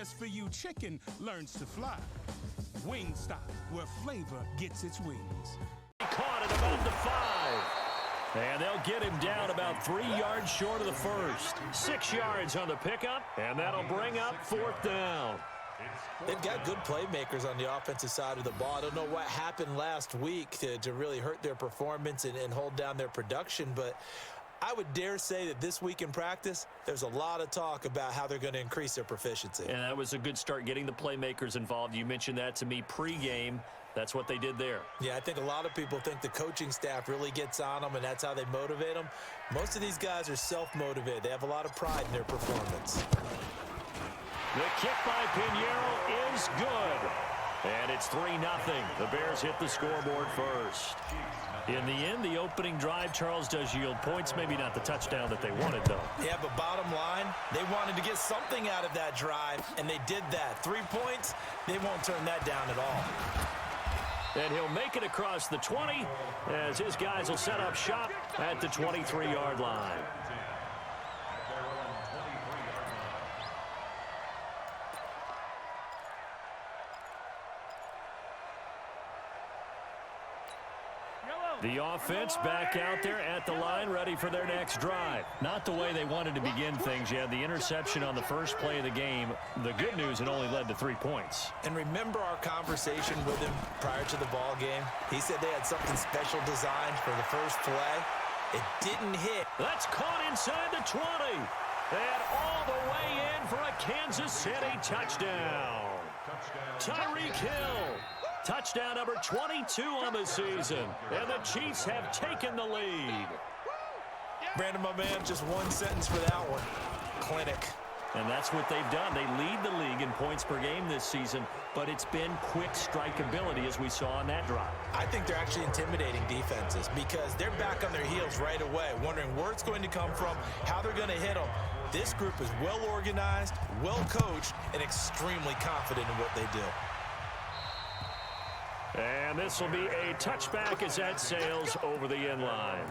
Just for you, chicken learns to fly. Wingstop, where flavor gets its wings. Caught at about the 5. And they'll get him down about 3 yards short of the first. 6 yards on the pickup, and that'll bring up 4th down. They've got good playmakers on the offensive side of the ball. I don't know what happened last week to really hurt their performance and hold down their production, but I would dare say that this week in practice, there's a lot of talk about how they're going to increase their proficiency. And that was a good start, getting the playmakers involved. You mentioned that to me pregame. That's what they did there. Yeah, I think a lot of people think the coaching staff really gets on them, and that's how they motivate them. Most of these guys are self-motivated. They have a lot of pride in their performance. The kick by Pinheiro is good. And it's 3-0. The Bears hit the scoreboard first. In the end, the opening drive, Charles, does yield points. Maybe not the touchdown that they wanted, though. Yeah, but bottom line, they wanted to get something out of that drive, and they did that. 3 points, they won't turn that down at all. And he'll make it across the 20 as his guys will set up shop at the 23-yard line. The offense back out there at the line, ready for their next drive. Not the way they wanted to begin things. You had the interception on the first play of the game. The good news, it only led to 3 points. And remember our conversation with him prior to the ball game? He said they had something special designed for the first play. It didn't hit. That's caught inside the 20. And all the way in for a Kansas City touchdown. Tyreek Hill. Touchdown number 22 on the season. And the Chiefs have taken the lead. Brandon, my man, just one sentence for that one. Clinic. And that's what they've done. They lead the league in points per game this season, but it's been quick strikeability as we saw on that drive. I think they're actually intimidating defenses because they're back on their heels right away, wondering where it's going to come from, how they're going to hit them. This group is well organized, well coached, and extremely confident in what they do. And this will be a touchback as that sails over the end line.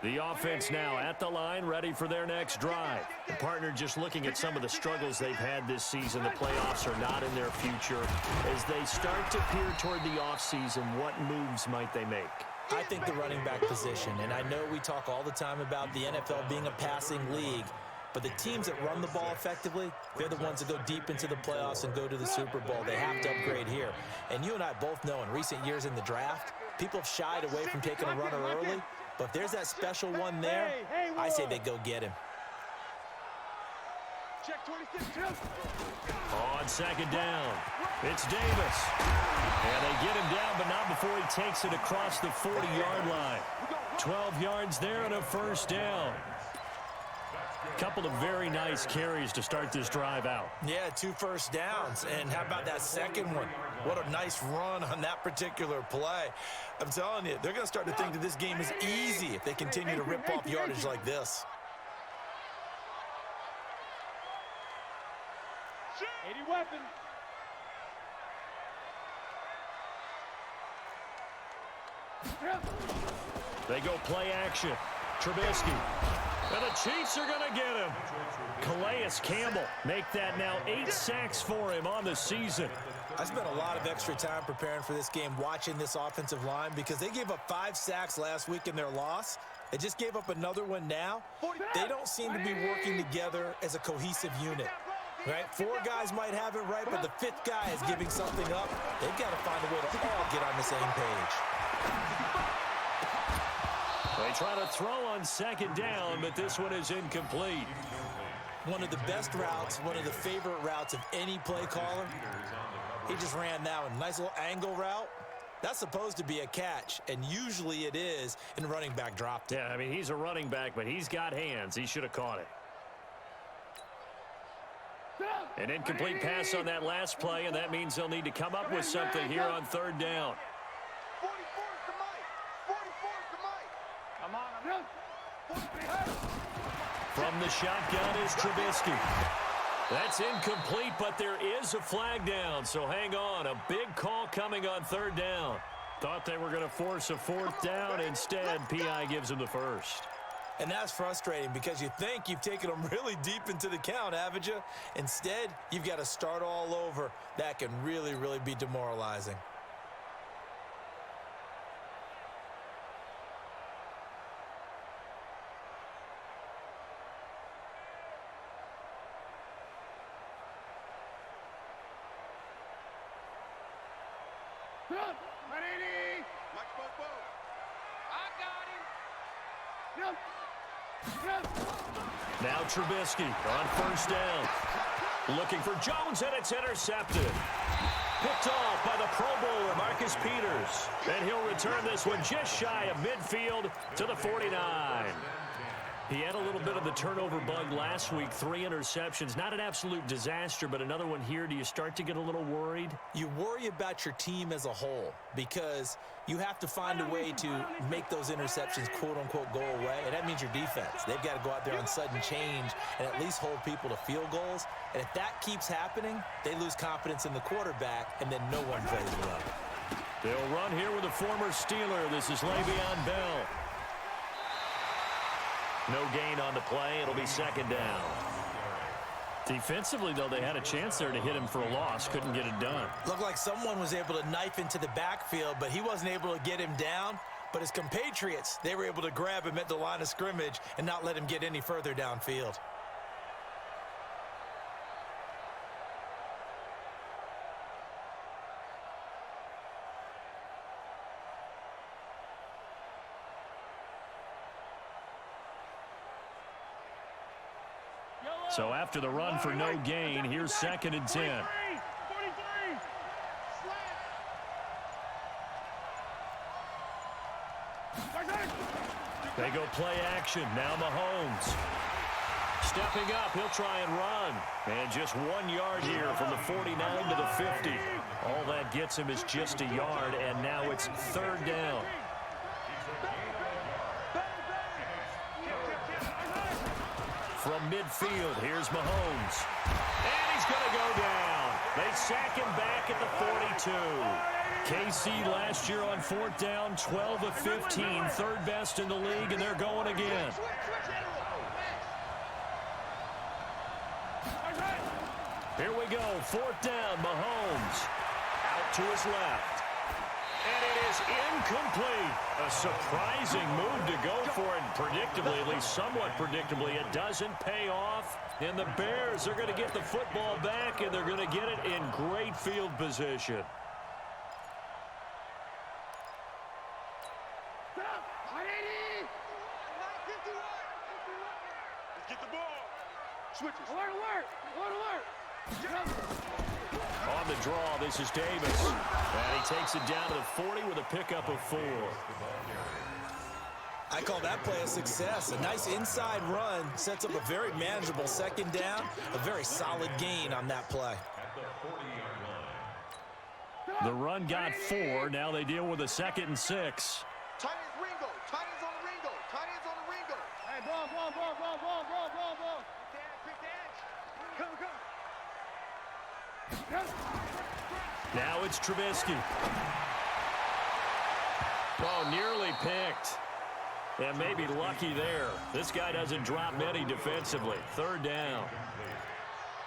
The offense now at the line, ready for their next drive. The partner just looking at some of the struggles they've had this season. The playoffs are not in their future. As they start to peer toward the offseason, what moves might they make? I think the running back position, and I know we talk all the time about the NFL being a passing league, but the teams that run the ball effectively, they're the ones that go deep into the playoffs and go to the Super Bowl. They have to upgrade here. And you and I both know in recent years in the draft, people have shied away from taking a runner early. But if there's that special one there, I say they go get him. Check 26, On second down, it's Davis. And they get him down, but not before he takes it across the 40-yard line. 12 yards there and a first down. Couple of very nice carries to start this drive out. Yeah, 2 first downs. And how about that second one? What a nice run on that particular play. I'm telling you, they're going to start to think that this game is easy if they continue to rip off yardage like this. 80 weapon. They go play action. Trubisky. And the Chiefs are going to get him. Calais Campbell make that now 8 sacks for him on the season. I spent a lot of extra time preparing for this game watching this offensive line because they gave up 5 sacks last week in their loss. They just gave up another one now. They don't seem to be working together as a cohesive unit. Right? 4 guys might have it right, but the 5th guy is giving something up. They've got to find a way to all get on the same page. They try to throw on second down, but this one is incomplete. One of the best routes, one of the favorite routes of any play caller. He just ran that one. Nice little angle route. That's supposed to be a catch, and usually it is, and running back dropped it. Yeah, I mean, he's a running back, but he's got hands. He should have caught it. An incomplete pass on that last play, and that means they'll need to come up with something here on third down. 44 is the mic. 44 is the mic. Come on. From the shotgun is Trubisky. That's incomplete, but there is a flag down, so hang on. A big call coming on third down. Thought they were going to force a 4th down. Instead, P.I. gives them the first. And that's frustrating because you think you've taken them really deep into the count, haven't you? Instead, you've got to start all over. That can really, really be demoralizing. Now Trubisky on first down. Looking for Jones, and it's intercepted. Picked off by the Pro Bowler, Marcus Peters. And he'll return this one just shy of midfield to the 49. He had a little bit of the turnover bug last week, 3 interceptions. Not an absolute disaster, but another one here. Do you start to get a little worried? You worry about your team as a whole because you have to find a way to make those interceptions, quote-unquote, go away, and that means your defense. They've got to go out there on sudden change and at least hold people to field goals. And if that keeps happening, they lose confidence in the quarterback, and then no one plays well. They'll run here with a former Steeler. This is Le'Veon Bell. No gain on the play. It'll be second down. Defensively, though, they had a chance there to hit him for a loss. Couldn't get it done. Looked like someone was able to knife into the backfield, but he wasn't able to get him down. But his compatriots, they were able to grab him at the line of scrimmage and not let him get any further downfield. So after the run for no gain, here's 2nd and 10. They go play action. Now Mahomes. Stepping up, he'll try and run. And just 1 yard here from the 49 to the 50. All that gets him is just a yard, and now it's 3rd down. From midfield, here's Mahomes. And he's going to go down. They sack him back at the 42. KC last year on 4th down, 12 of 15, 3rd best in the league, and they're going again. Here we go, 4th down, Mahomes. Out to his left. And it is incomplete. A surprising move to go for it. Predictably, at least somewhat predictably, it doesn't pay off. And the Bears are going to get the football back, and they're going to get it in great field position. Get the ball. Switches. Alert! On the draw, this is Davis. And he takes it down to the 40 with a pickup of 4. I call that play a success. A nice inside run sets up a very manageable 2nd down. A very solid gain on that play. The run got 4. Now they deal with a 2nd and 6. Tight ends Ringo. Tight ends on the Ringo. Tight ends on the Ringo. Hey, ball. Quick dance. Come. Now it's Trubisky. Oh, nearly picked. And maybe lucky there. This guy doesn't drop many defensively. 3rd down.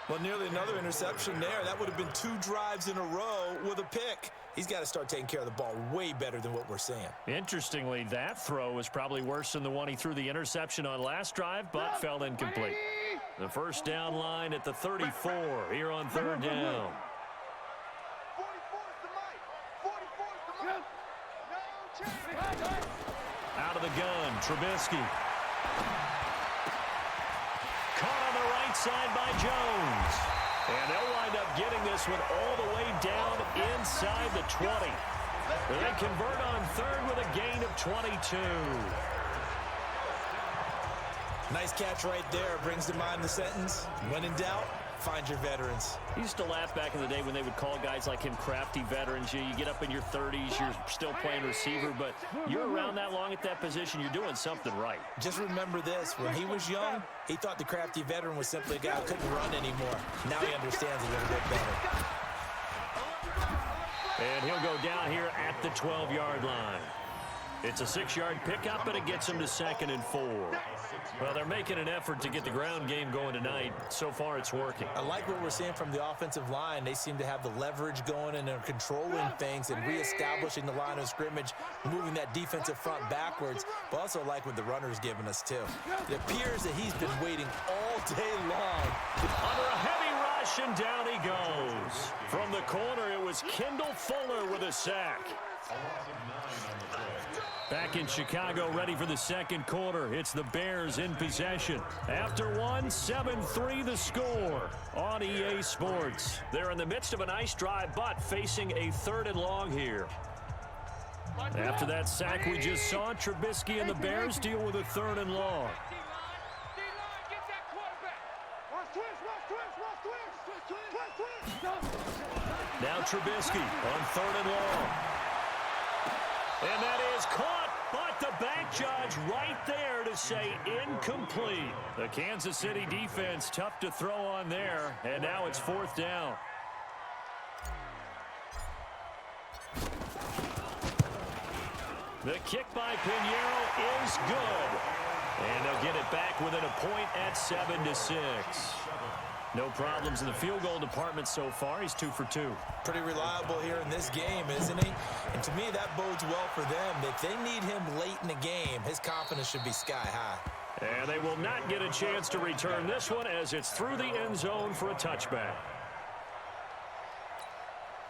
Well, nearly another interception there. That would have been 2 drives in a row with a pick. He's got to start taking care of the ball way better than what we're seeing. Interestingly, that throw was probably worse than the one he threw the interception on last drive, but fell incomplete. The 1st down line at the 34 here on 3rd down. 44's the mic. 44's the mic. No chance. Out of the gun, Trubisky. Caught on the right side by Jones. And they'll wind up getting this one all the way down inside the 20. They convert on 3rd with a gain of 22. Nice catch right there. Brings to mind the sentence, when in doubt, find your veterans. I used to laugh back in the day when they would call guys like him crafty veterans. You get up in your 30s, you're still playing receiver, but you're around that long at that position, you're doing something right. Just remember this, when he was young, he thought the crafty veteran was simply a guy who couldn't run anymore. Now he understands a little bit better. And he'll go down here at the 12-yard line. It's a 6-yard pickup, and it gets him to 2nd and 4. Well, they're making an effort to get the ground game going tonight. So far, it's working. I like what we're seeing from the offensive line. They seem to have the leverage going, and they're controlling things and reestablishing the line of scrimmage, moving that defensive front backwards, but also like what the runner's giving us, too. It appears that he's been waiting all day long. Under a heavy rush, and down he goes. From the corner, it was Kendall Fuller with a sack. Back in Chicago, ready for the 2nd quarter. It's the Bears in possession. After one, 7-3 the score on EA Sports. They're in the midst of a nice drive, but facing a 3rd and long here. After that sack we just saw, Trubisky and the Bears deal with a 3rd and long. Now Trubisky on 3rd and long. And that is caught, but the back judge right there to say incomplete. The Kansas City defense tough to throw on there, and now it's 4th down. The kick by Pinheiro is good. And they'll get it back within a point at 7-6. No problems in the field goal department so far. He's 2 for 2. Pretty reliable here in this game, isn't he? And to me, that bodes well for them. If they need him late in the game, his confidence should be sky high. And they will not get a chance to return this one as it's through the end zone for a touchback.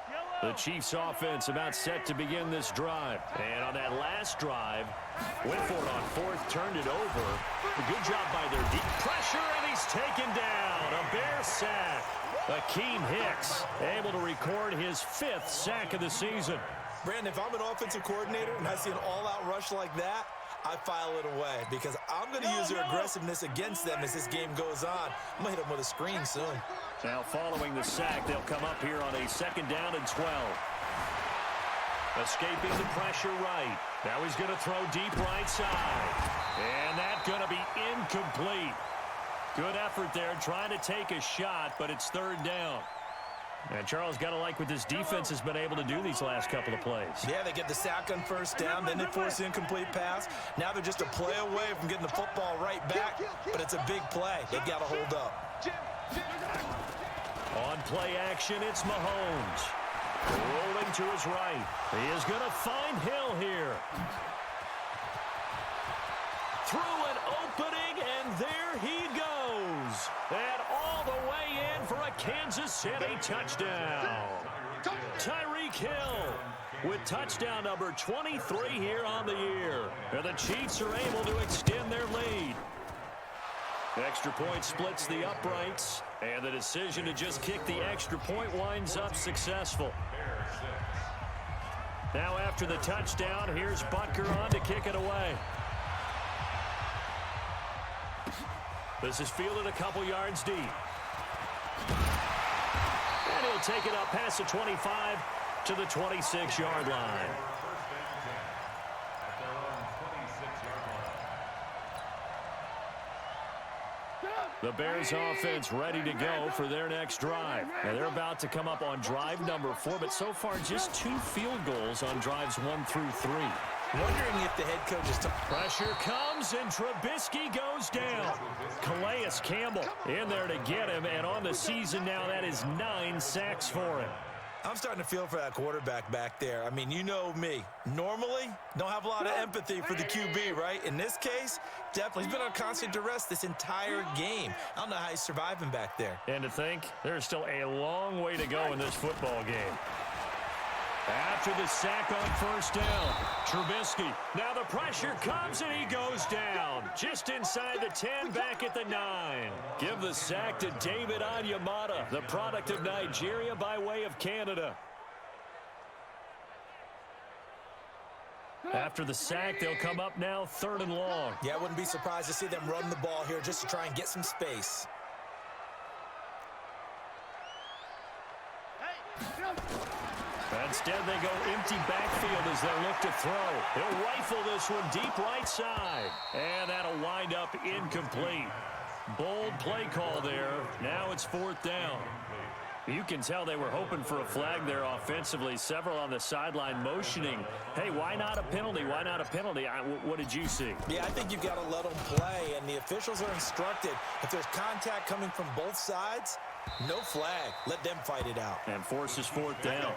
Yellow! The Chiefs offense about set to begin this drive. And on that last drive, went for it on fourth, turned it over. A good job by their deep pressure, and he's taken down. A Bear sack. Akeem Hicks able to record his 5th sack of the season. Brandon, if I'm an offensive coordinator and I see an all-out rush like that, I file it away because I'm going to use their aggressiveness against them as this game goes on. I'm going to hit them with a screen soon. Now following the sack, they'll come up here on a 2nd down and 12. Escaping the pressure right. Now he's going to throw deep right side. And that's going to be incomplete. Good effort there trying to take a shot, but it's 3rd down. And Charles, got to like what this defense has been able to do these last couple of plays. Yeah, they get the sack on 1st down, then they force the incomplete pass. Now they're just a play away from getting the football right back, but it's a big play. They've got to hold up. On play action, it's Mahomes. Rolling to his right. He is going to find Hill here. Through an opening, and there he goes. And all the way in for a Kansas City touchdown. Tyreek Hill with touchdown number 23 here on the year. And the Chiefs are able to extend their lead. Extra point splits the uprights, and the decision to just kick the extra point winds up successful. Now after the touchdown, here's Butker on to kick it away. This is fielded a couple yards deep. And he'll take it up past the 25 to the 26-yard line. The Bears offense ready to go for their next drive. And they're about to come up on drive number 4, but so far just 2 field goals on drives 1 through 3. Wondering if the head coach is... Pressure comes, and Trubisky goes down. Calais Campbell in there to get him, and on the season now, that is 9 sacks for him. I'm starting to feel for that quarterback back there. I mean, you know me. Normally, don't have a lot of empathy for the QB, right? In this case, definitely. He's been on constant duress this entire game. I don't know how he's surviving back there. And to think, there's still a long way to go in this football game. After the sack on 1st down, Trubisky. Now the pressure comes, and he goes down. Just inside the 10, back at the 9. Give the sack to David Onyemata, the product of Nigeria by way of Canada. After the sack, they'll come up now 3rd and long. Yeah, I wouldn't be surprised to see them run the ball here just to try and get some space. Instead, they go empty backfield as they look to throw. He'll rifle this one deep right side. And that'll wind up incomplete. Bold play call there. Now it's 4th down. You can tell they were hoping for a flag there offensively. Several on the sideline motioning. Hey, why not a penalty? Why not a penalty? What did you see? Yeah, I think you've got to let them play, and the officials are instructed. If there's contact coming from both sides, no flag. Let them fight it out. And forces 4th down.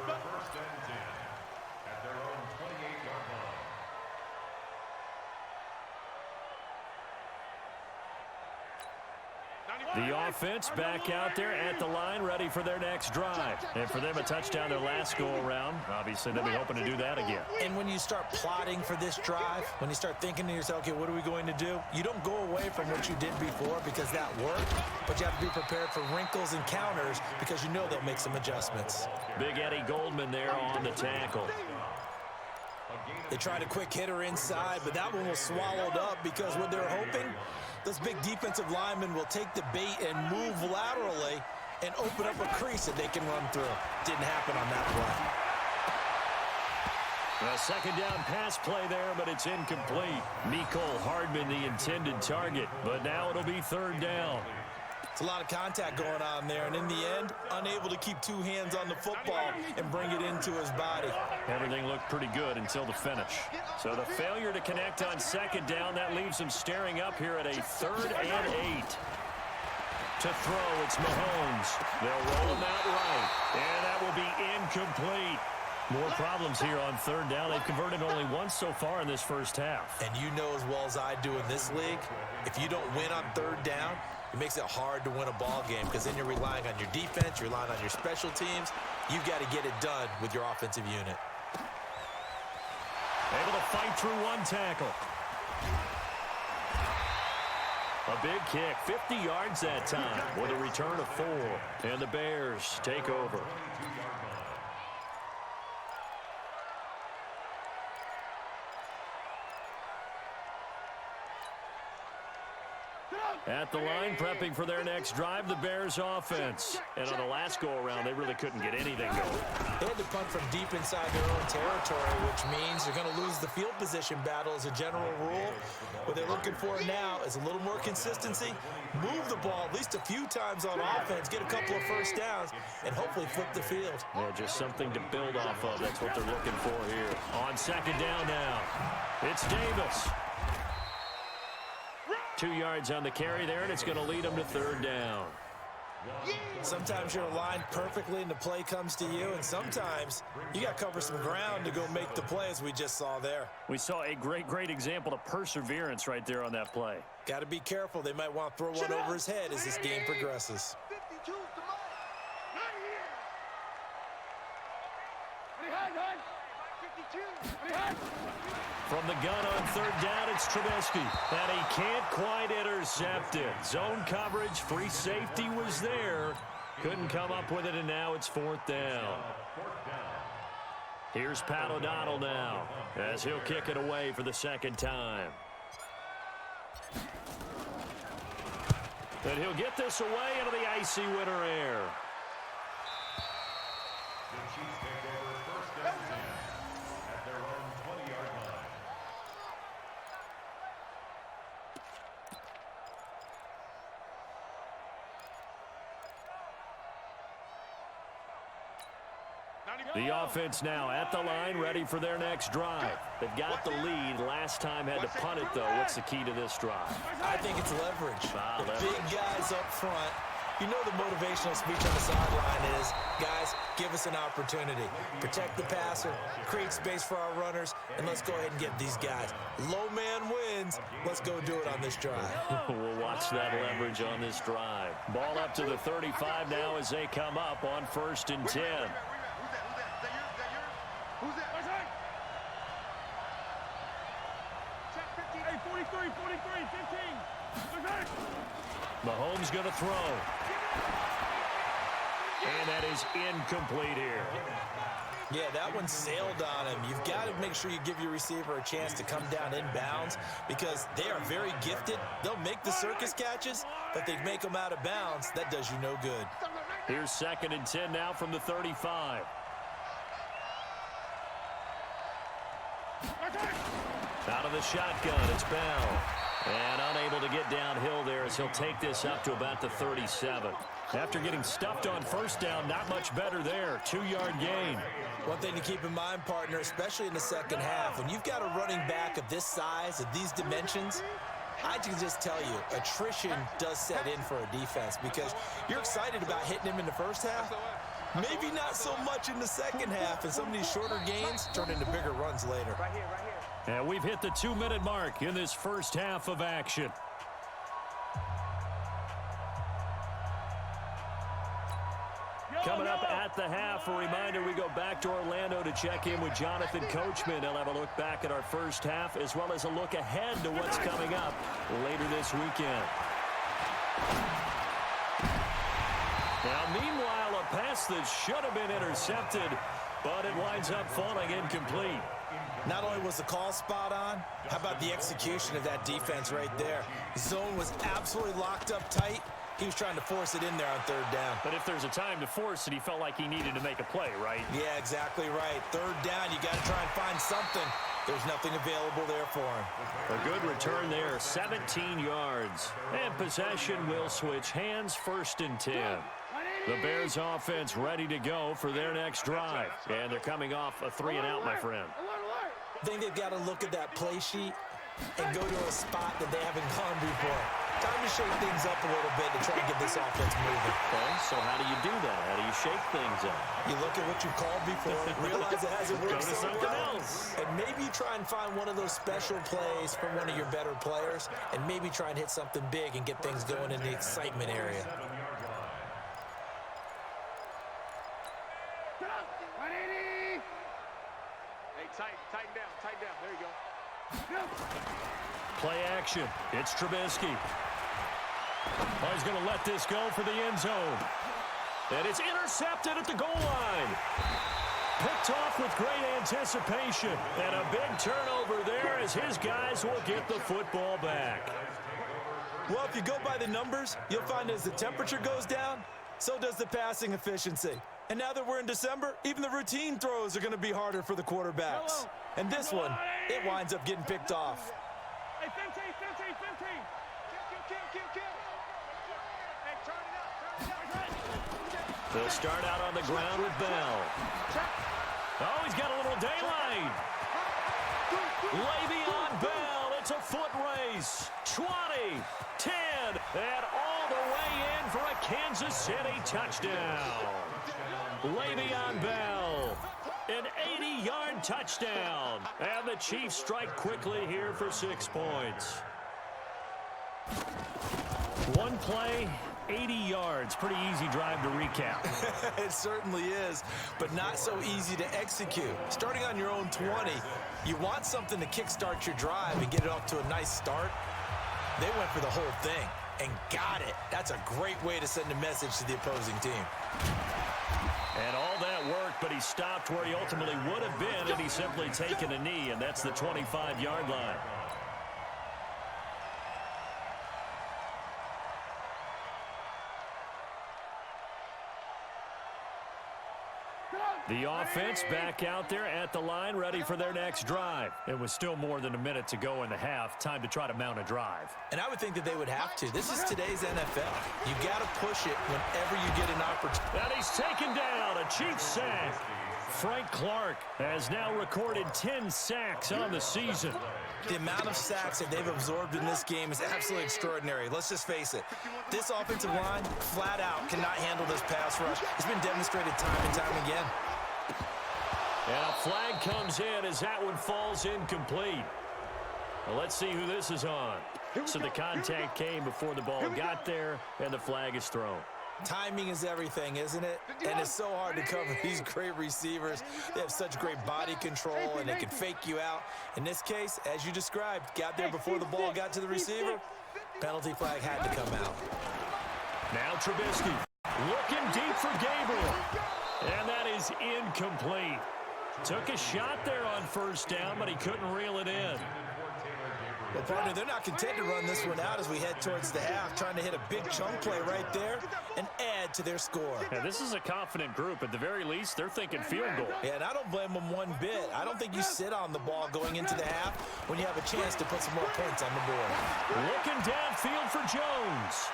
The offense back out there at the line, ready for their next drive. And for them, a touchdown their last go-around. Obviously, they'll be hoping to do that again. And when you start plotting for this drive, when you start thinking to yourself, okay, what are we going to do? You don't go away from what you did before because that worked, but you have to be prepared for wrinkles and counters because you know they'll make some adjustments. Big Eddie Goldman there on the tackle. They tried a quick hitter inside, but that one was swallowed up because what they're hoping, those big defensive linemen will take the bait and move laterally and open up a crease that they can run through. Didn't happen on that play. A 2nd down pass play there, but it's incomplete. Mecole Hardman, the intended target, but now it'll be 3rd down. It's a lot of contact going on there, and in the end, unable to keep 2 hands on the football and bring it into his body. Everything looked pretty good until the finish. So the failure to connect on 2nd down, that leaves them staring up here at a 3rd and 8. To throw, it's Mahomes. They'll roll him out right, and that will be incomplete. More problems here on 3rd down. They've converted only once so far in this first half. And you know as well as I do in this league, if you don't win on 3rd down, it makes it hard to win a ball game because then you're relying on your defense, you're relying on your special teams. you've got to get it done with your offensive unit. Able to fight through one tackle. A big kick, 50 yards that time with a return of 4. And the Bears take over. At the line, prepping for their next drive, the Bears offense. And on the last go-around, they really couldn't get anything going. They had to punt from deep inside their own territory, which means they're going to lose the field position battle as a general rule. What they're looking for now is a little more consistency, move the ball at least a few times on offense, get a couple of first downs, and hopefully flip the field. Yeah, just something to build off of. That's what they're looking for here. On second down now, it's Davis. 2 yards on the carry there, and it's going to lead them to third down. Sometimes you're aligned perfectly and the play comes to you, and sometimes you got to cover some ground to go make the play, as we just saw there. We saw a great example of perseverance right there on that play. Got to be careful. They might want to throw one over his head as this game progresses. 52 to Mike. Right here. 52. From the gun on third down, it's Trubisky. And he can't quite intercept it. Zone coverage, free safety was there. Couldn't come up with it, and now it's fourth down. Here's Pat O'Donnell now, as he'll kick it away for the second time. And he'll get this away into the icy winter air. The offense now at the line, ready for their next drive. They've got the lead. Last time had to punt it, though. What's the key to this drive? I think it's leverage. The big guys up front. You know the motivational speech on the sideline is, guys, give us an opportunity. Protect the passer, create space for our runners, and let's go ahead and get these guys. Low man wins. Let's go do it on this drive. We'll watch that leverage on this drive. Ball up to the 35 now as they come up on 1st and 10. Who's that? Check 15. Hey, 43, 15. Mahomes going to throw. And that is incomplete here. Yeah, that one sailed on him. You've got to make sure you give your receiver a chance to come down inbounds because they are very gifted. They'll make the circus catches, but they make them out of bounds. That does you no good. Here's 2nd and 10 now from the 35. Out of the shotgun, it's Bell. And unable to get downhill there as he'll take this up to about the 37. After getting stuffed on first down, not much better there. 2-yard gain. One thing to keep in mind, partner, especially in the second half, when you've got a running back of this size, of these dimensions, I can just tell you, attrition does set in for a defense because you're excited about hitting him in the first half. Maybe not so much in the second half, and some of these shorter gains turn into bigger runs later. Right here. And we've hit the 2-minute mark in this first half of action. Coming up at the half, a reminder, we go back to Orlando to check in with Jonathan Coachman. He'll have a look back at our first half as well as a look ahead to what's coming up later this weekend. Now, meanwhile, a pass that should have been intercepted, but it winds up falling incomplete. Not only was the call spot on, how about the execution of that defense right there? Zone was absolutely locked up tight. He was trying to force it in there on third down. But if there's a time to force it, he felt like he needed to make a play, right? Yeah, exactly right. Third down, you got to try and find something. There's nothing available there for him. A good return there, 17 yards. And possession will switch hands, 1st and 10. The Bears offense ready to go for their next drive. And they're coming off a 3-and-out, my friend. I think they've got to look at that play sheet and go to a spot that they haven't gone before. Time to shake things up a little bit to try and get this offense moving. Okay, so how do you do that? How do you shake things up? You look at what you called before, realize it hasn't worked Go to so something well, else. and maybe you try and find one of those special plays from one of your better players, and maybe try and hit something big and get things going in the excitement area. 180. Hey, tighten down. There you go. Play action. It's Trubisky. Oh, he's going to let this go for the end zone. And it's intercepted at the goal line. Picked off with great anticipation. And a big turnover there as his guys will get the football back. Well, if you go by the numbers, you'll find as the temperature goes down, so does the passing efficiency. And now that we're in December, even the routine throws are going to be harder for the quarterbacks. And this one, it winds up getting picked off. Hey, 15. Kill. Hey, turn it up. They'll start out on the ground with Bell. Oh, he's got a little daylight. Le'Veon Bell, it's a foot race. 20, 10, and all the way in for a Kansas City touchdown. Le'Veon Bell, an 80-yard touchdown. And the Chiefs strike quickly here for 6 points. One play, 80 yards. Pretty easy drive to recap. It certainly is, but not so easy to execute. Starting on your own 20, you want something to kickstart your drive and get it off to a nice start. They went for the whole thing and got it. That's a great way to send a message to the opposing team. And all that worked, but he stopped where he ultimately would have been had he simply taken a knee, and that's the 25-yard line. The offense back out there at the line, ready for their next drive. It was still more than a minute to go in the half. Time to try to mount a drive. And I would think that they would have to. This is today's NFL. You got to push it whenever you get an opportunity. And he's taken down, a Chiefs sack. Frank Clark has now recorded 10 sacks on the season. The amount of sacks that they've absorbed in this game is absolutely extraordinary. Let's just face it. This offensive line, flat out, cannot handle this pass rush. It's been demonstrated time and time again. And a flag comes in as that one falls incomplete. Well, let's see who this is on. So the contact came before the ball got there, and the flag is thrown. Timing is everything, isn't it? And it's so hard to cover these great receivers. They have such great body control, and they can fake you out. In this case, as you described, got there before the ball got to the receiver. Penalty flag had to come out. Now Trubisky looking deep for Gabriel. And that is incomplete. Took a shot there on first down, but he couldn't reel it in. Well, partner, they're not content to run this one out as we head towards the half, trying to hit a big chunk play right there and add to their score. Yeah, this is a confident group. At the very least, they're thinking field goal. Yeah, and I don't blame them one bit. I don't think you sit on the ball going into the half when you have a chance to put some more points on the board. Looking downfield for Jones.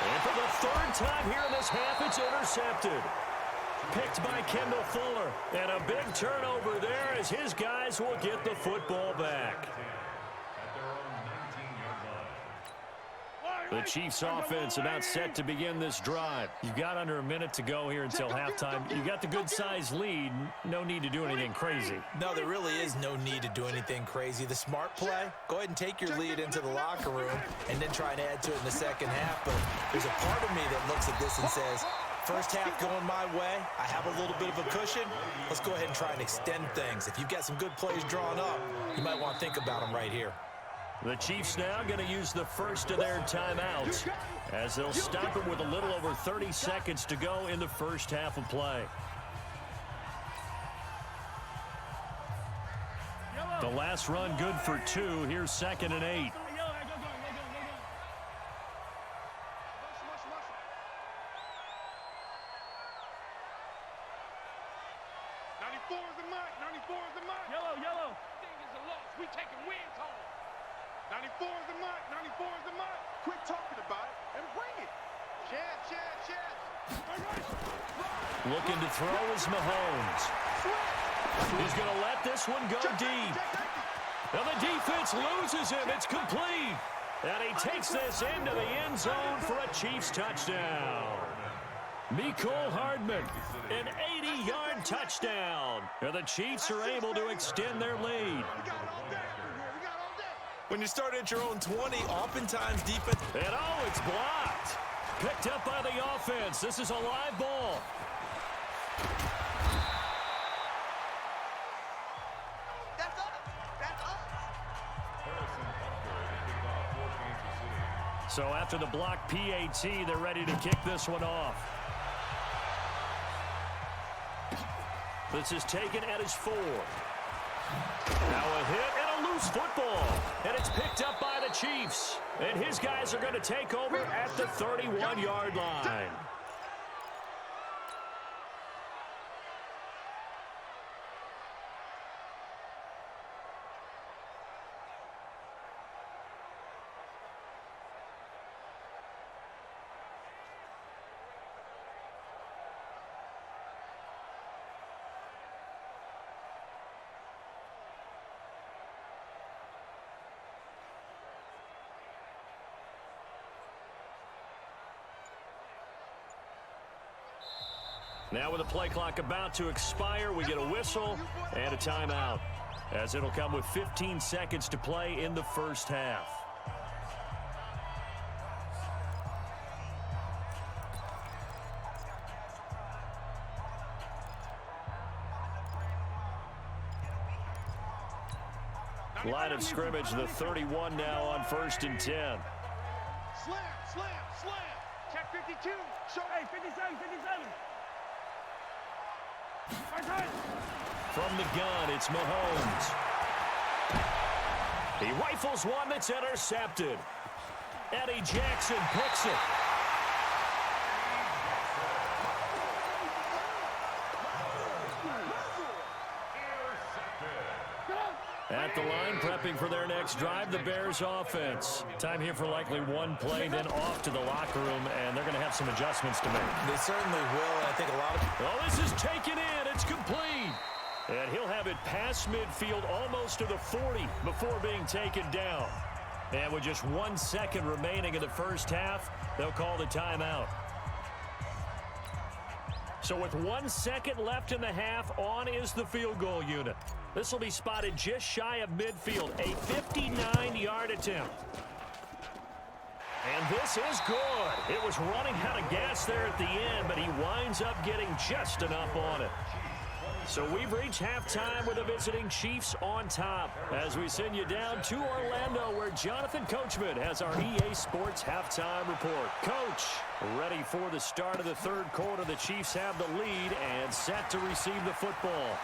And for the third time here in this half, it's intercepted. Picked by Kendall Fuller. And a big turnover there as his guys will get the football back. The Chiefs offense about set to begin this drive. You've got under a minute to go here until halftime. You got the good-sized lead. No need to do anything crazy. No, there really is no need to do anything crazy. The smart play, go ahead and take your lead into the locker room and then try and add to it in the second half. But there's a part of me that looks at this and says, first half going my way, I have a little bit of a cushion. Let's go ahead and try and extend things. If you've got some good plays drawn up, you might want to think about them right here. The Chiefs now going to use the first of their timeouts as they'll stop it with a little over 30 seconds to go in the first half of play. The last run good for 2. Here's 2nd and 8. Yellow. Thing is a loss. We taking wins home. 94 is the mark. 94 is the mark. Quit talking about it and bring it. Chance. Looking to throw is Mahomes. He's going to let this one go deep. Now the defense loses him. It's complete. And he takes this into the end zone for a Chiefs touchdown. Mecole Hardman, an 80-yard touchdown. And the Chiefs are able to extend their lead. When you start at your own 20, oftentimes defense... And it's blocked. Picked up by the offense. This is a live ball. So after the block PAT, they're ready to kick this one off. This is taken at his 4. Now a hit and a loose football. And it's picked up by the Chiefs. And his guys are going to take over at the 31-yard line. Now with the play clock about to expire, we get a whistle and a timeout, as it'll come with 15 seconds to play in the first half. Line of scrimmage, the 31 now on 1st and 10. Slam, slam, slam. Check 52. Show, hey, 57, 57. From the gun, it's Mahomes. He rifles one that's intercepted. Eddie Jackson picks it. At the line, prepping for their next drive, the Bears offense. Time here for likely one play, then off to the locker room, and they're going to have some adjustments to make. They certainly will, and I think a lot of... Oh, this is taken in. It's complete. And he'll have it past midfield almost to the 40 before being taken down. And with just 1 second remaining in the first half, they'll call the timeout. So with 1 second left in the half, on is the field goal unit. This will be spotted just shy of midfield, a 59-yard attempt. And this is good. It was running out of gas there at the end, but he winds up getting just enough on it. So we've reached halftime with the visiting Chiefs on top as we send you down to Orlando, where Jonathan Coachman has our EA Sports halftime report. Coach, ready for the start of the third quarter. The Chiefs have the lead and set to receive the football.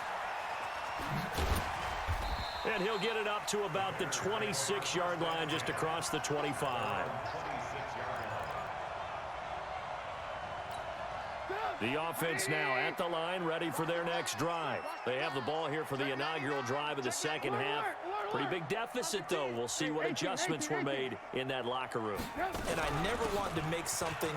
And he'll get it up to about the 26-yard line, just across the 25. The offense now at the line, ready for their next drive. They have the ball here for the inaugural drive of the second half. Pretty big deficit, though. We'll see what adjustments were made in that locker room. And I never want to make something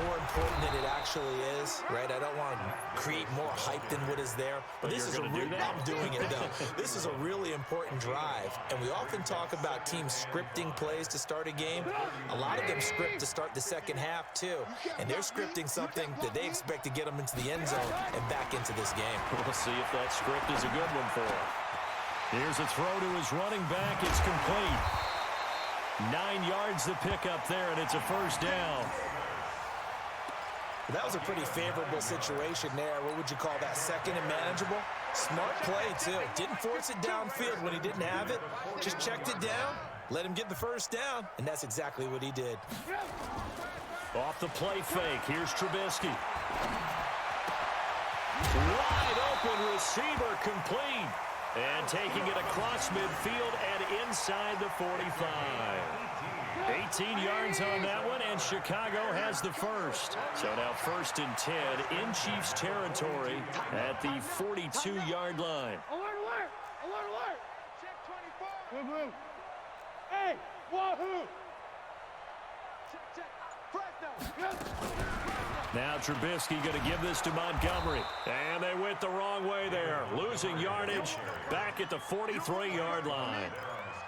more important than it actually is, right? I don't want to create more hype than what is there. But this is I'm doing it, though. This is a really important drive. And we often talk about teams scripting plays to start a game. A lot of them script to start the second half, too. And they're scripting something that they expect to get them into the end zone and back into this game. We'll see if that script is a good one for him. Here's a throw to his running back. It's complete. 9 yards the pickup there, and it's a first down. That was a pretty favorable situation there. What would you call that? Second and manageable? Smart play, too. Didn't force it downfield when he didn't have it. Just checked it down, let him get the first down, and that's exactly what he did. Off the play fake, here's Trubisky. Wide open receiver, complete. And taking it across midfield and inside the 45. 18 yards on that one, and Chicago has the first. So now 1st and 10 in Chiefs territory at the 42-yard line. Alert, alert! Alert, alert! Check 24. Woo-hoo. Hey, wahoo! Check, check. Fresno. Now Trubisky going to give this to Montgomery. And they went the wrong way there. Losing yardage back at the 43-yard line.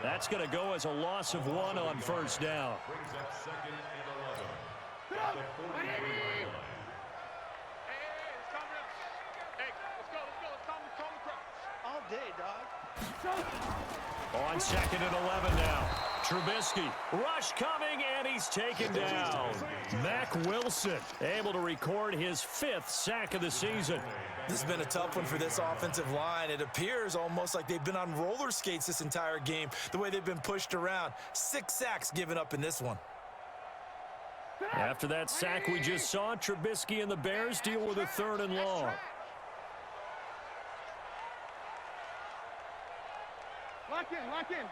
That's going to go as a loss of 1 on first down. All day, dog. On 2nd and 11 now. Trubisky, rush coming, and he's taken down. Mack Wilson able to record his 5th sack of the season. This has been a tough one for this offensive line. It appears almost like they've been on roller skates this entire game, the way they've been pushed around. 6 sacks given up in this one. After that sack we just saw, Trubisky and the Bears deal with a 3rd and long. Lock in, lock in.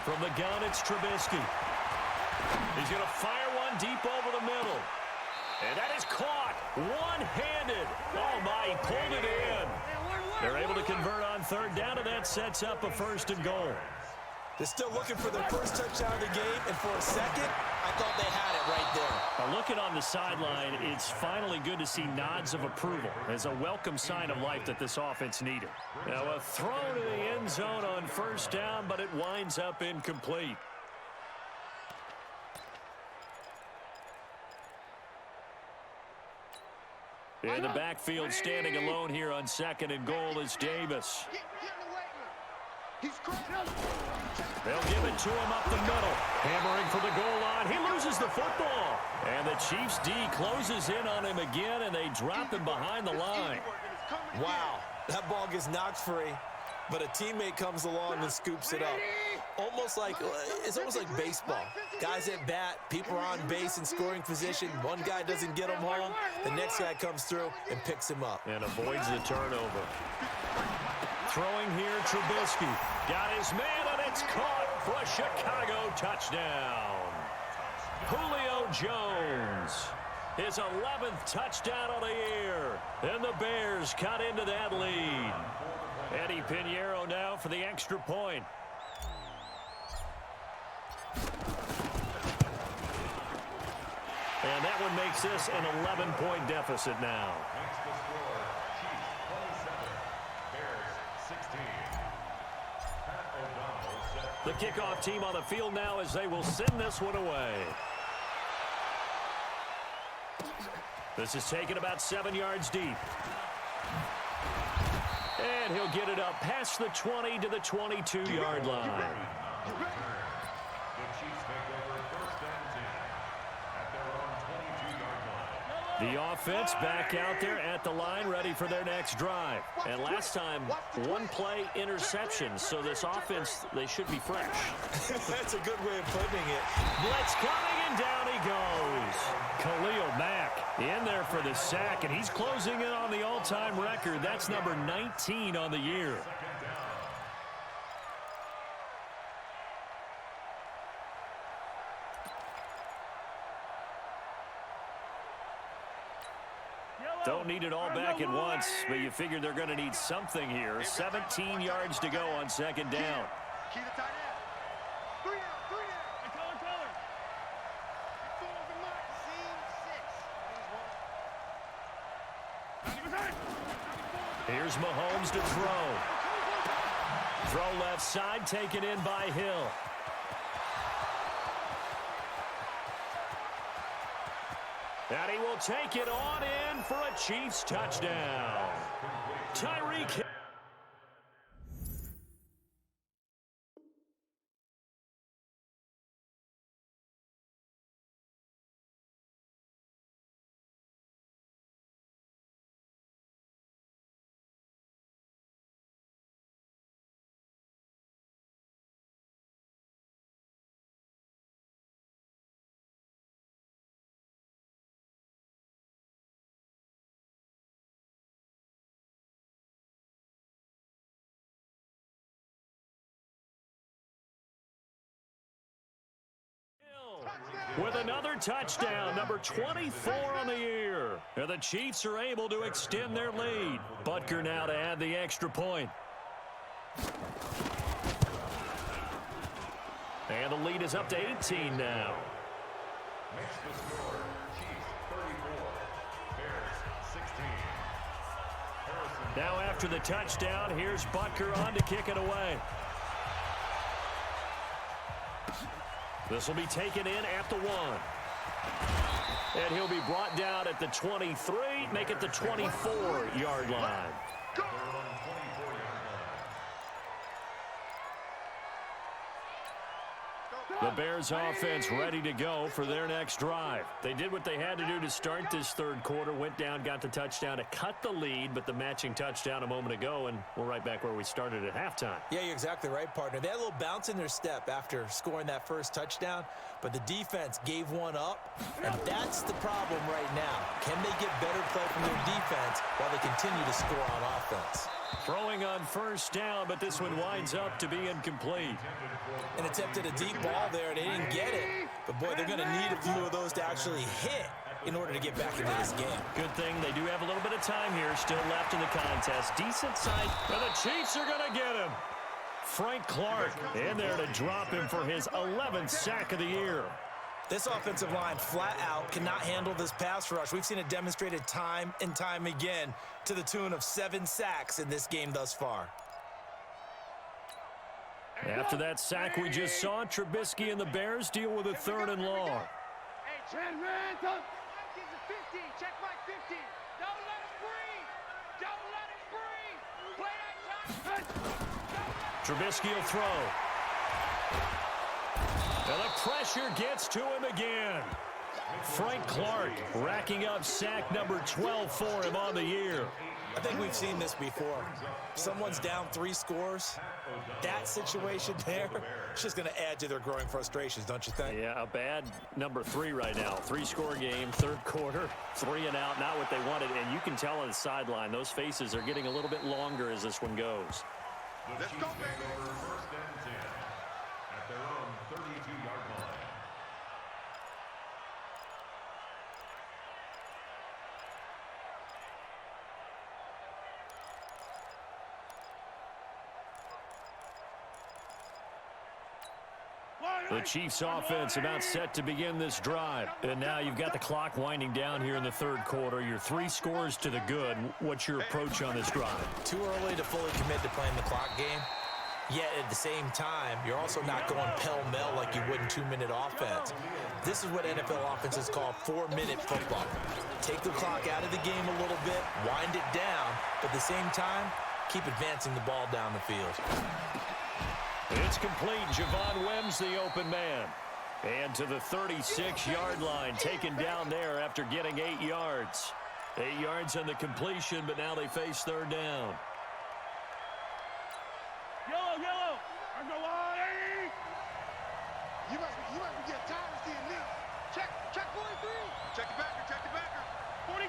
From the gun, it's Trubisky. He's going to fire one deep over the middle. And that is caught one-handed. Oh, my, he pulled it in. They're able to convert on 3rd down, and that sets up a 1st and goal. They're still looking for their first touchdown of the game, and for a second, I thought they had it right there. Now looking on the sideline, it's finally good to see nods of approval as a welcome sign of life that this offense needed. Now a throw to the end zone on 1st down, but it winds up incomplete. In the backfield, standing alone here on 2nd and goal is Davis. They'll give it to him up the middle. Hammering for the goal line. He loses the football. And the Chiefs D closes in on him again, and they drop him behind the line. Wow, that ball gets knocked free, but a teammate comes along and scoops it up. It's almost like baseball. Guys at bat, people are on base in scoring position. One guy doesn't get him home. The next guy comes through and picks him up. And avoids the turnover. Throwing here, Trubisky. Got his man, and it's caught for a Chicago touchdown. Julio Jones. His 11th touchdown of the year. And the Bears cut into that lead. Eddie Pinheiro now for the extra point. And that one makes this an 11-point deficit now. The kickoff team on the field now as they will send this one away. This is taken about 7 yards deep. And he'll get it up past the 20 to the 22-yard line. The offense back out there at the line, ready for their next drive. And last time, 1-play interception. So this offense, they should be fresh. That's a good way of putting it. Blitz coming, and down he goes. Khalil Mack in there for the sack, and he's closing in on the all-time record. That's number 19 on the year. Don't need it all back at once, but you figure they're going to need something here. 17 yards to go on 2nd down. Keep the tight end. 3 down, 3 down. And Color. 4's the mark. Scene 6. Here's Mahomes to throw. Throw left side, taken in by Hill. And he will take it on in for a Chiefs touchdown. Tyreek Hill. With another touchdown, number 24 on the year. And the Chiefs are able to extend their lead. Butker now to add the extra point. And the lead is up to 18 now. Makes the score, Chiefs 34, Bears 16. Now after the touchdown, here's Butker on to kick it away. This will be taken in at the 1. And he'll be brought down at the 23, make it the 24-yard line. The Bears offense ready to go for their next drive. They did what they had to do to start this third quarter, went down, got the touchdown to cut the lead, but the matching touchdown a moment ago, and we're right back where we started at halftime. Yeah, you're exactly right, partner. They had a little bounce in their step after scoring that first touchdown, but the defense gave one up, and that's the problem right now. Can they get better play from their defense while they continue to score on offense? Throwing on first down, but this one winds up to be incomplete. And attempted a deep ball there, and they didn't get it. But, boy, they're going to need a few of those to actually hit in order to get back into this game. Good thing they do have a little bit of time here still left in the contest. Decent side, and the Chiefs are going to get him. Frank Clark in there to drop him for his 11th sack of the year. This offensive line flat out cannot handle this pass rush. We've seen it demonstrated time and time again to the tune of 7 sacks in this game thus far. After that sack we just saw, Trubisky and the Bears deal with a 3rd and long. Hey, Trent, man, don't. Get to 50. Check my 50. Don't let him breathe. Don't let him breathe. Play that time. Trubisky will throw. And the pressure gets to him again. Frank Clark racking up sack number 12 for him on the year. I think we've seen this before. Someone's down 3 scores. That situation there, it's just going to add to their growing frustrations, don't you think? Yeah, a bad number 3 right now. 3-score game, third quarter, 3 and out, not what they wanted. And you can tell on the sideline, those faces are getting a little bit longer as this one goes. Let's go, baby. First and 10 at their own 32-yard line. The Chiefs offense about set to begin this drive. And now you've got the clock winding down here in the third quarter. You're 3 scores to the good. What's your approach on this drive? Too early to fully commit to playing the clock game. Yet at the same time, you're also not going pell-mell like you would in 2-minute offense. This is what NFL offenses call 4-minute football. Take the clock out of the game a little bit, wind it down, but at the same time, keep advancing the ball down the field. It's complete. Javon Wims, the open man. And to the 36-yard line, taken down there after getting 8 yards. 8 yards on the completion, but now they face 3rd down. Yellow, yellow. I'm going on. You must be getting tired of seeing me. Check 43. Check the backer. 43.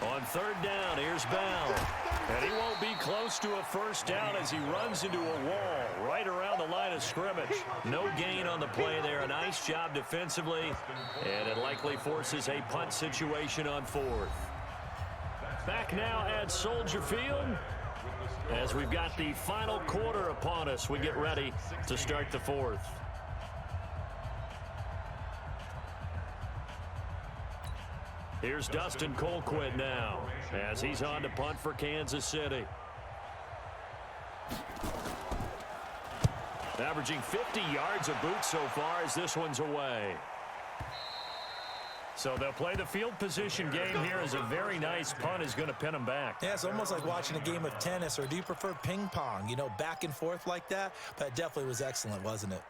On 3rd down, here's Bell. And he won't be close to a first down as he runs into a wall right around the line of scrimmage. No gain on the play there. A nice job defensively. And it likely forces a punt situation on 4th. Back now at Soldier Field as we've got the final quarter upon us. We get ready to start the 4th. Here's Dustin Colquitt now as he's on to punt for Kansas City. Averaging 50 yards a boot so far as this one's away. So they'll play the field position game here as a very nice punt is going to pin them back. Yeah, it's almost like watching a game of tennis, or do you prefer ping pong? You know, back and forth like that? But it definitely was excellent, wasn't it?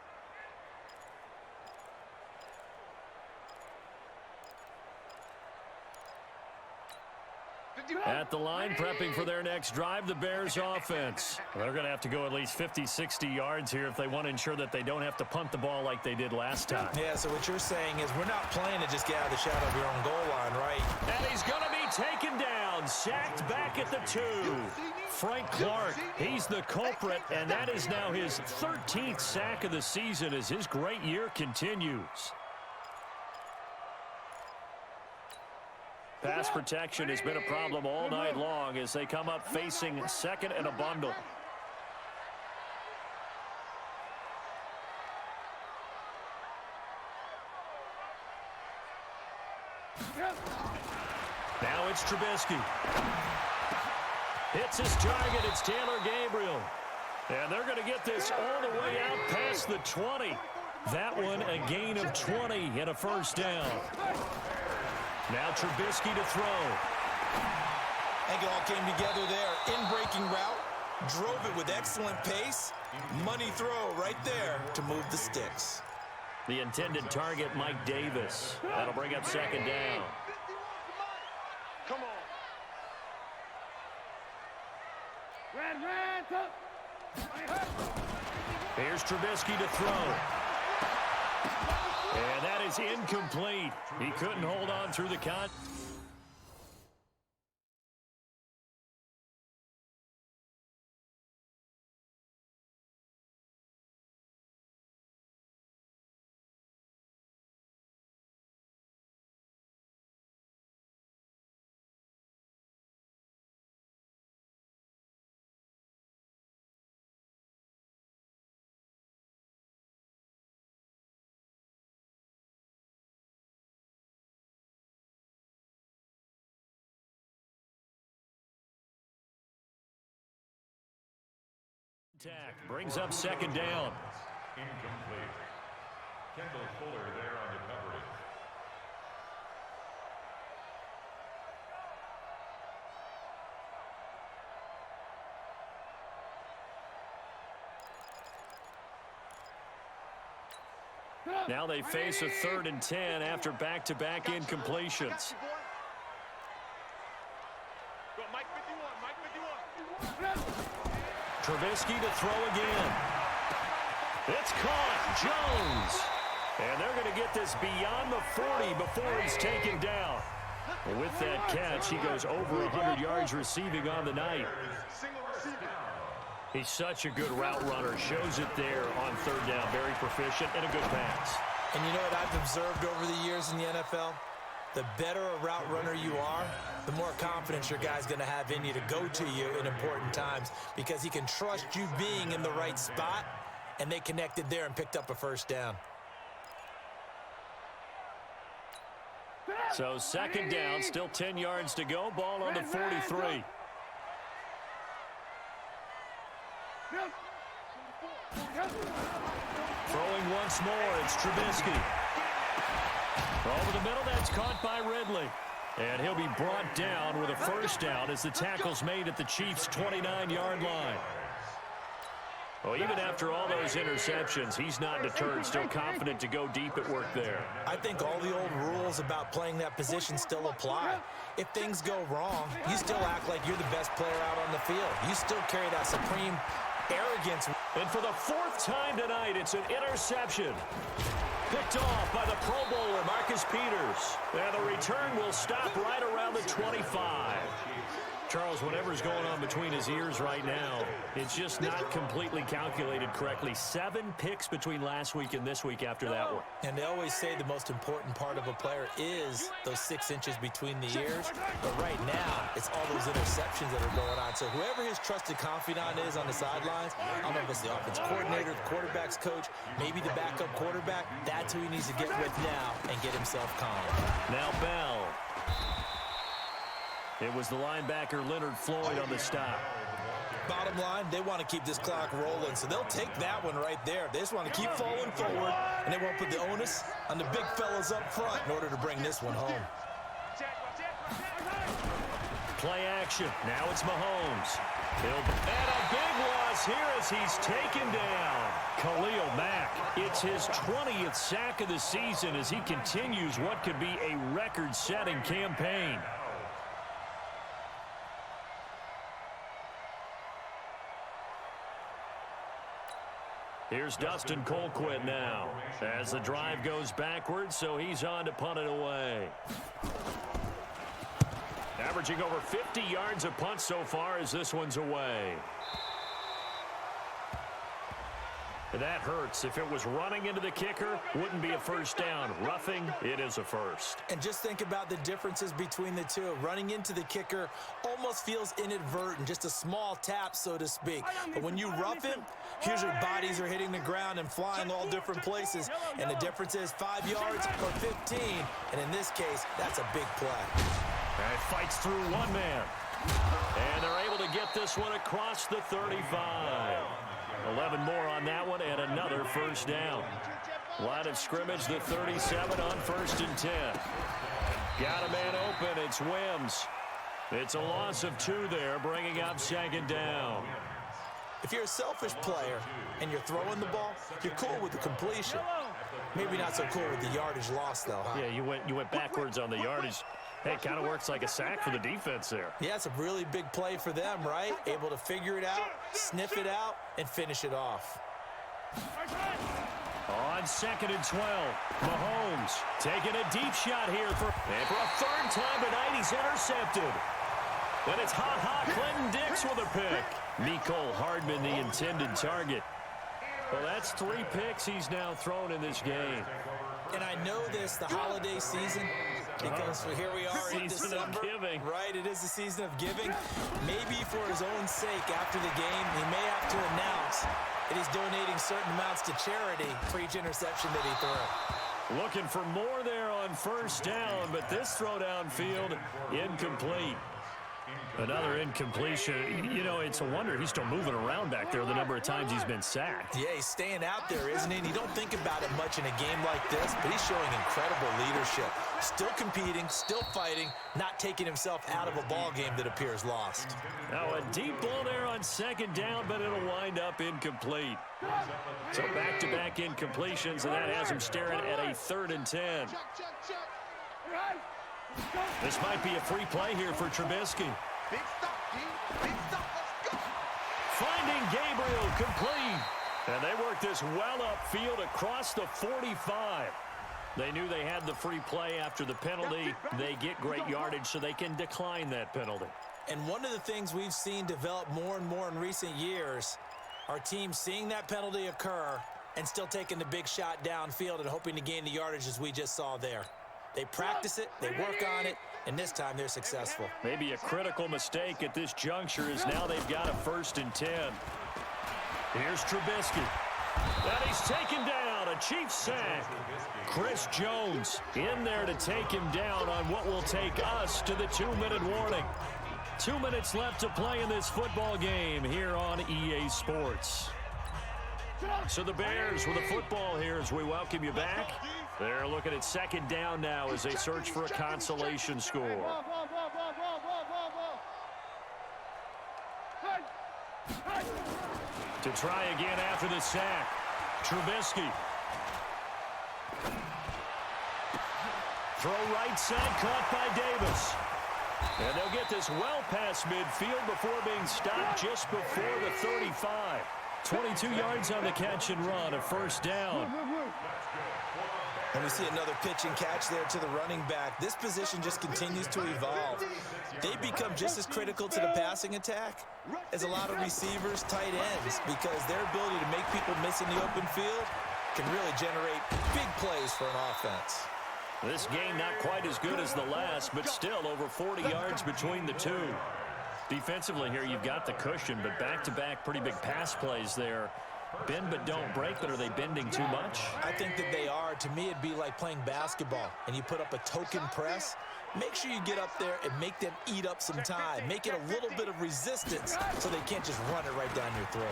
At the line, prepping for their next drive, the Bears offense. They're going to have to go at least 50, 60 yards here if they want to ensure that they don't have to punt the ball like they did last time. Yeah, so what you're saying is we're not playing to just get out of the shadow of your own goal line, right? And he's going to be taken down, sacked back at the 2. Frank Clark, he's the culprit, and that is now his 13th sack of the season as his great year continues. Pass protection has been a problem all night long as they come up facing 2nd and a bundle. Now it's Trubisky. Hits his target. It's Taylor Gabriel. And they're going to get this all the way out past the 20. That one a gain of 20 and a first down. Now Trubisky to throw. I think it all came together there. In-breaking route, Drove it with excellent pace. Money throw right there to move the sticks. The intended target, Mike Davis. That'll bring up second down. Come on. Here's Trubisky to throw. And that is incomplete. He couldn't hold on through the count. Brings up second down. Incomplete. Kendall Fuller there on the coverage. Now they face a 3rd and 10 after back-to-back incompletions. Go, Mike 51, Mike 51. Trubisky to throw again. It's caught. Jones. And they're going to get this beyond the 40 before he's taken down. And with that catch, he goes over 100 yards receiving on the night. He's such a good route runner. Shows it there on 3rd down. Very proficient and a good pass. And you know what I've observed over the years in the NFL? The better a route runner you are, the more confidence your guy's going to have in you to go to you in important times because he can trust you being in the right spot, and they connected there and picked up a 1st down. So 2nd down, still 10 yards to go. Ball on the 43. Throwing once more, it's Trubisky. Over the middle, that's caught by Ridley. And he'll be brought down with a 1st down as the tackle's made at the Chiefs' 29-yard line. Well, even after all those interceptions, he's not deterred, still confident to go deep at work there. I think all the old rules about playing that position still apply. If things go wrong, you still act like you're the best player out on the field. You still carry that supreme arrogance. And for the 4th time tonight, it's an interception. Picked off by the Pro Bowler, Marcus Peters. And the return will stop right around the 25. Charles, whatever's going on between his ears right now, it's just not completely calculated correctly. 7 picks between last week and this week after that one. And they always say the most important part of a player is those 6 inches between the ears. But right now, it's all those interceptions that are going on. So whoever his trusted confidant is on the sidelines, I don't know if it's the offense coordinator, the quarterback's coach, maybe the backup quarterback, that's who he needs to get with now and get himself calm. Now Bell. It was the linebacker Leonard Floyd on the stop. Bottom line, they want to keep this clock rolling, so they'll take that one right there. They just want to keep falling forward, and they won't put the onus on the big fellas up front in order to bring this one home. Play action. Now it's Mahomes. And a big loss here as he's taken down. Khalil Mack. It's his 20th sack of the season as he continues what could be a record-setting campaign. Here's Dustin Colquitt now as the drive goes backwards, so he's on to punt it away. Averaging over 50 yards a punt so far as this one's away. That hurts. If it was running into the kicker, wouldn't be a 1st down. Roughing, it is a 1st. And just think about the differences between the two. Running into the kicker almost feels inadvertent, just a small tap, so to speak. But when you rough him, here's your bodies are hitting the ground and flying all different places. And the difference is 5 yards or 15. And in this case, that's a big play. And it fights through one man. And they're able to get this one across the 35. 11 more on that one and another 1st down. Line of scrimmage, the 37 on 1st and 10. Got a man open. It's Wims. It's a loss of 2 there, bringing up 2nd down. If you're a selfish player and you're throwing the ball, you're cool with the completion. Maybe not so cool with the yardage loss, though, huh? Yeah, you went backwards on the yardage. Hey, it kind of works like a sack for the defense there. Yeah, it's a really big play for them, right? Able to figure it out, sniff it out, and finish it off. On 2nd and 12, Mahomes taking a deep shot here and for a third time tonight, he's intercepted. And it's hot Clinton Dix with a pick. Mecole Hardman, the intended target. Well, that's 3 picks he's now thrown in this game. And I know this, the holiday season, because here we are in Season of December. giving. Right, it is the season of giving. Maybe for his own sake after the game, he may have to announce that he's donating certain amounts to charity for each interception that he threw. Looking for more there on first down, but this throw downfield incomplete. Another incompletion. You know, it's a wonder he's still moving around back there the number of times he's been sacked. Yeah, he's staying out there, isn't he? And you don't think about it much in a game like this, but he's showing incredible leadership. Still competing, still fighting, not taking himself out of a ball game that appears lost. Now a deep ball there on 2nd down, but it'll wind up incomplete. So back-to-back incompletions, and that has him staring at a 3rd and 10. This might be a free play here for Trubisky. Big stop, G. Big stop. Let's go. Finding Gabriel complete. And they work this well upfield across the 45. They knew they had the free play after the penalty. They get great yardage, so they can decline that penalty. And one of the things we've seen develop more and more in recent years are teams seeing that penalty occur and still taking the big shot downfield and hoping to gain the yardage as we just saw there. They practice it, they work on it, and this time they're successful. Maybe a critical mistake at this juncture is now they've got a 1st and 10. Here's Trubisky. And he's taken down, a Chiefs sack. Chris Jones in there to take him down on what will take us to the 2-minute warning. 2 minutes left to play in this football game here on EA Sports. So the Bears with the football here as we welcome you back. They're looking at 2nd down now as they search for a consolation score. To try again after the sack, Trubisky. Throw right side, caught by Davis. And they'll get this well past midfield before being stopped just before the 35. 22 yards on the catch and run, a 1st down. And we see another pitch and catch there to the running back. This position just continues to evolve. They become just as critical to the passing attack as a lot of receivers, tight ends, because their ability to make people miss in the open field can really generate big plays for an offense. This game not quite as good as the last, but still over 40 yards between the two. Defensively here, you've got the cushion, but back-to-back pretty big pass plays there. Bend but don't break, but are they bending too much? I think that they are. To me, it'd be like playing basketball, and you put up a token press. Make sure you get up there and make them eat up some time. Make it a little bit of resistance so they can't just run it right down your throat.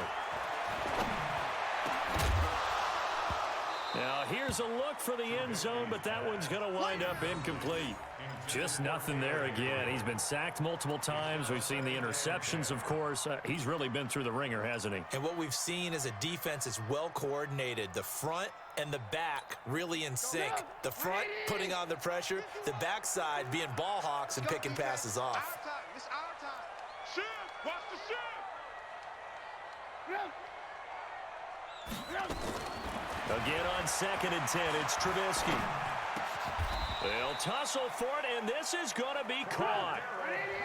Now, here's a look for the end zone, but that one's going to wind up incomplete. Just nothing there again. He's been sacked multiple times. We've seen the interceptions, of course. He's really been through the ringer, hasn't he? And what we've seen is a defense that's well coordinated. The front and the back really in sync. The front putting on the pressure, the backside being ball hawks and picking passes off. Our time. It's our time. Shoot. Watch the shoot. Again on 2nd and 10, it's Trubisky. They'll tussle for it, and this is going to be caught.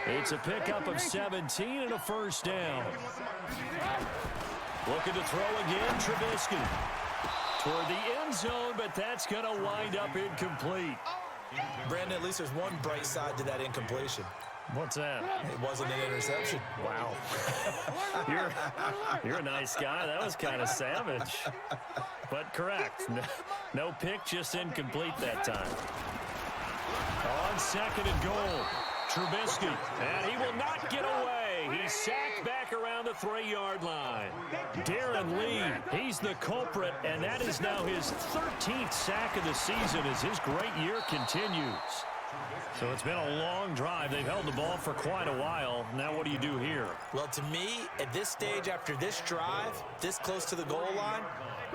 It's a pickup of 17 and a 1st down. Looking to throw again, Trubisky. Toward the end zone, but that's going to wind up incomplete. Brandon, at least there's one bright side to that incompletion. What's that? It wasn't an interception. Wow. You're a nice guy. That was kind of savage. But correct. No pick, just incomplete that time. On 2nd and goal, Trubisky. And he will not get away. He's sacked back around the 3-yard line. Darren Lee, he's the culprit, and that is now his 13th sack of the season as his great year continues. So it's been a long drive. They've held the ball for quite a while. Now what do you do here? Well, to me, at this stage, after this drive, this close to the goal line,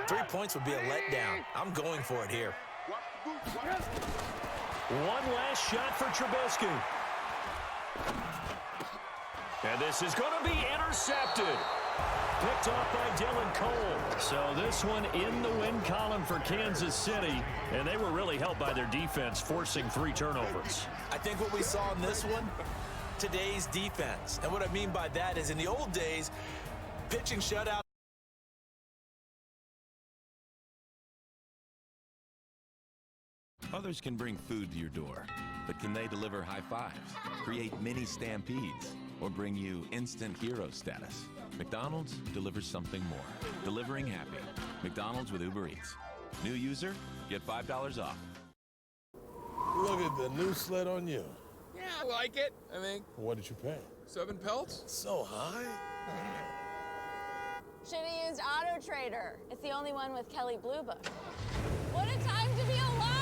3 points would be a letdown. I'm going for it here. One last shot for Trubisky. And this is going to be intercepted. Picked off by Dylan Cole. So this one in the win column for Kansas City. And they were really helped by their defense, forcing 3 turnovers. I think what we saw in this one, today's defense. And what I mean by that is in the old days, pitching shutout. Others can bring food to your door, but can they deliver high fives, create mini stampedes, or bring you instant hero status? McDonald's delivers something more. Delivering happy. McDonald's with Uber Eats. New user, get $5 off. Look at the new sled on you. Yeah, I like it. I think What did you pay? 7 pelts. So high? Should have used Auto Trader. It's the only one with Kelley Blue Book. What a time to be alive!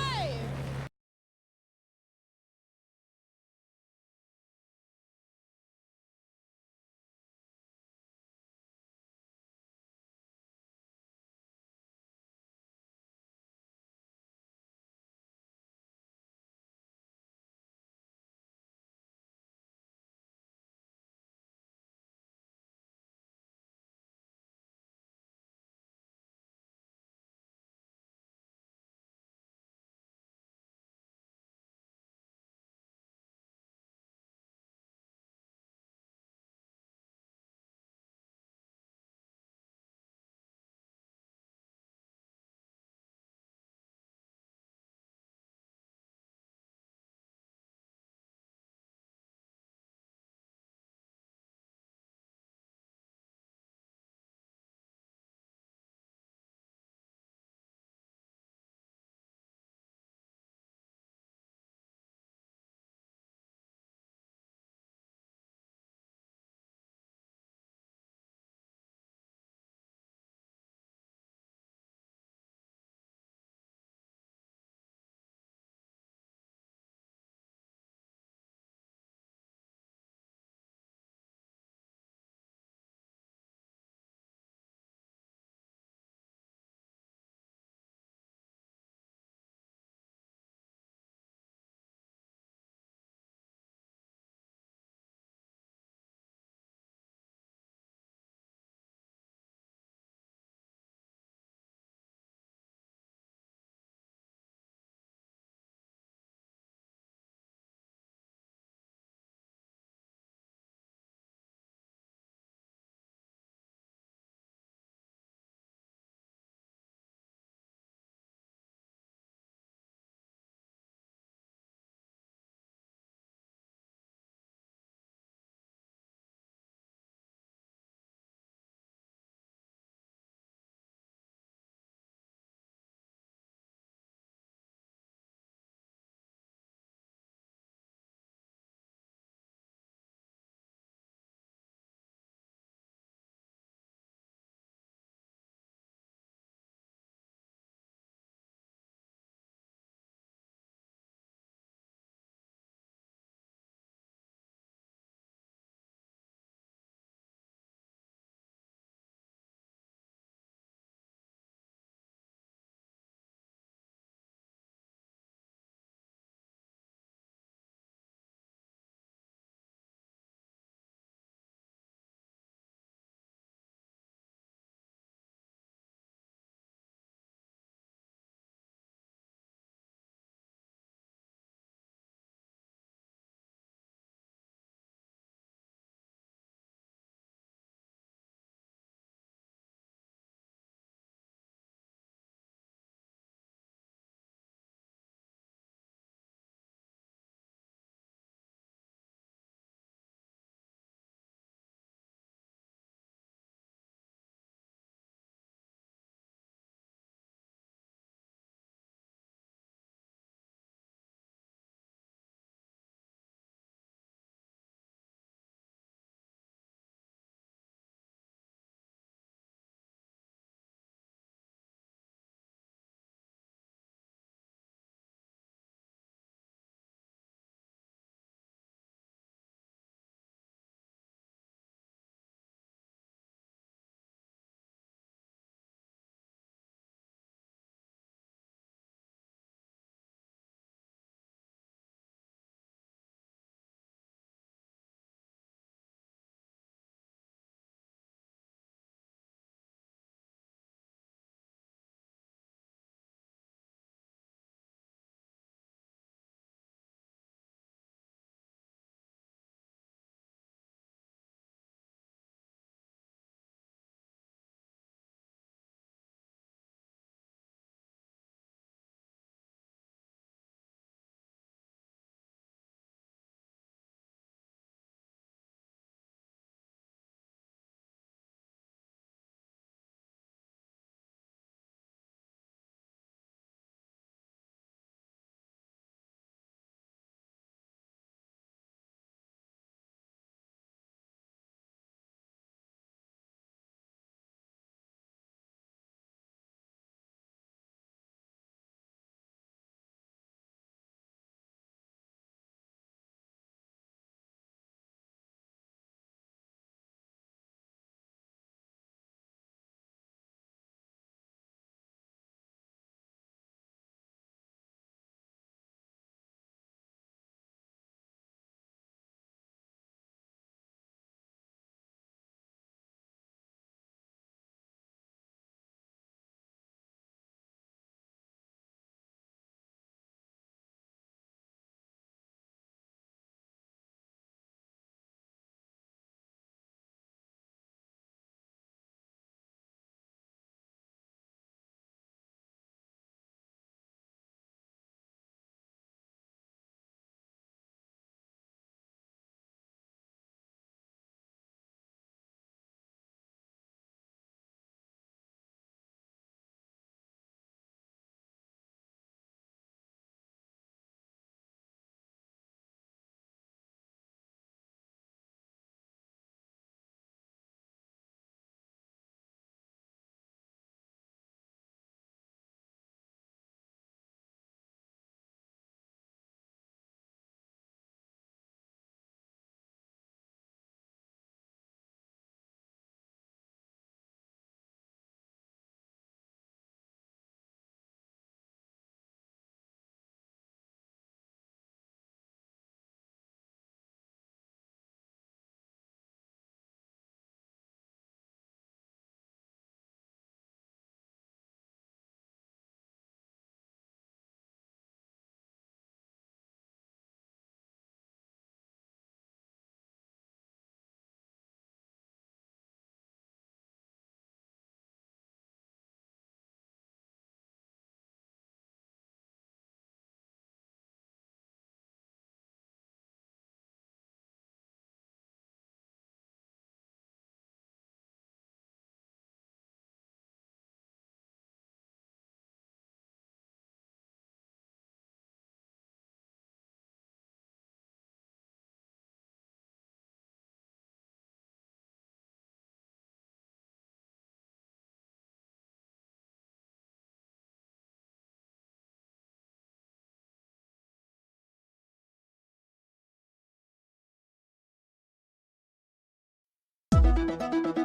Bye.